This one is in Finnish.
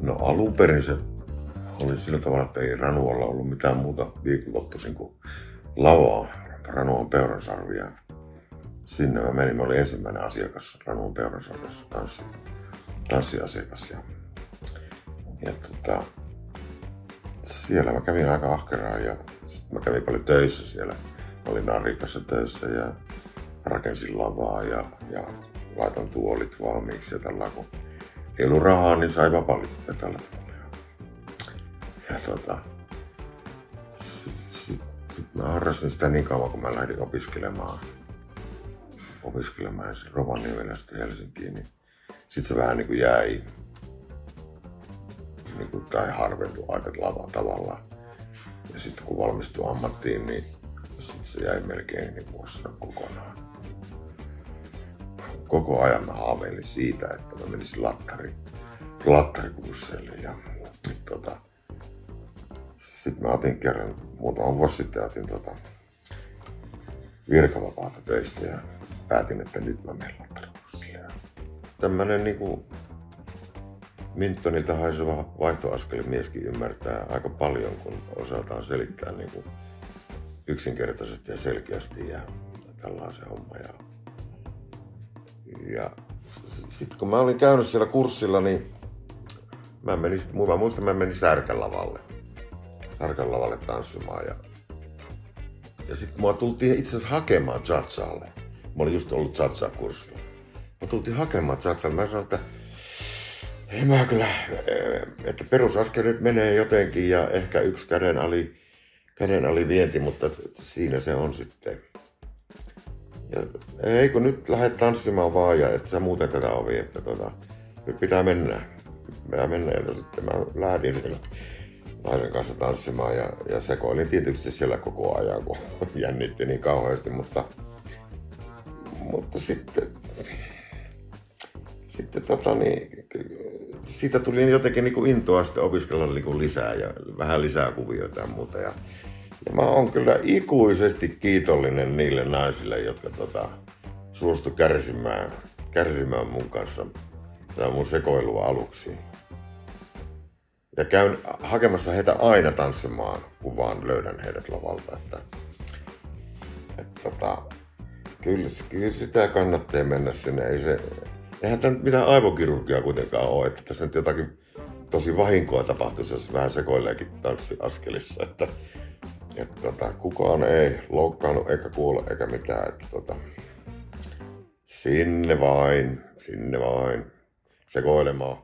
No alun perin se oli sillä tavalla, että ei Ranualla ollut mitään muuta viikonloppuisin kuin lavaa Ranuan Peuransalvia. Sinne mä menin, mä olin ensimmäinen asiakas Ranuan Peuransalvissa, tanssiasiakas. Ja siellä mä kävin aika ahkeraan ja sit mä kävin paljon töissä siellä. Mä olin Narikassa töissä ja rakensin lavaa ja laitoin tuolit valmiiksi ja tällä kun ei ollut rahaa, niin sai vapaa-lippuja tällä tavalla. Ja sit mä harrastin sitä niin kauan, kun mä lähdin opiskelemaan Rovaniemellä sitten Helsinkiin, niin sit se vähän niin kuin jäi niin kuin, tai harventui aika tavallaan. Ja sitten kun valmistui ammattiin, niin sit se jäi melkein niin kuin voisi sanoa kokonaan. Koko ajan mä haaveilin siitä, että mä menisin lattarikursseille ja sitten mä otin kerran, muutama vuosi sitten otin virkavapaata töistä ja päätin, että nyt mä menen lattarikursseille. Tämmönen niinku Mintonilta haiseva vaihtoaskelimieskin ymmärtää aika paljon, kun osataan selittää niinku yksinkertaisesti ja selkeästi ja tällaisen homma. Ja sitten kun mä olin käynyt siellä kurssilla, niin mä muistan, mä menin Särkänlavalle tanssimaan. Ja sitten mua tultiin itse asiassa hakemaan Chachalle. Mä olin just ollut Chacha-kurssilla. Mä tultiin hakemaan Chachalle. Mä sanoin, että ei mä kyllä, että perusaskel nyt menee jotenkin ja ehkä yksi käden ali vienti, mutta siinä se on sitten. Ja ei kun nyt lähdet tanssimaan vaan ja et sä muuten tätä ovi, että nyt pitää mennä. Ja sitten mä lähdin siellä naisen kanssa tanssimaan ja sekoilin tietysti siellä koko ajan, kun jännitti niin kauheasti, mutta sitten siitä tuli jotenkin niin kuin intoa sitten opiskella niin kuin lisää ja vähän lisää kuvioita ja muuta. Ja mä oon kyllä ikuisesti kiitollinen niille naisille, jotka suostu kärsimään mun kanssa mun sekoilua aluksi. Ja käyn hakemassa heitä aina tanssimaan, kun vaan löydän heidät lavalta. Kyllä sitä kannattaa mennä sinne. Eihän tämä nyt mitään aivokirurgia kuitenkaan ole, että tässä nyt jotakin tosi vahinkoa tapahtuisi, jos vähän sekoileekin tanssiaskelissa. Että kukaan ei loukkaannut eikä kuole eikä mitään. Sinne vain sekoilemaan.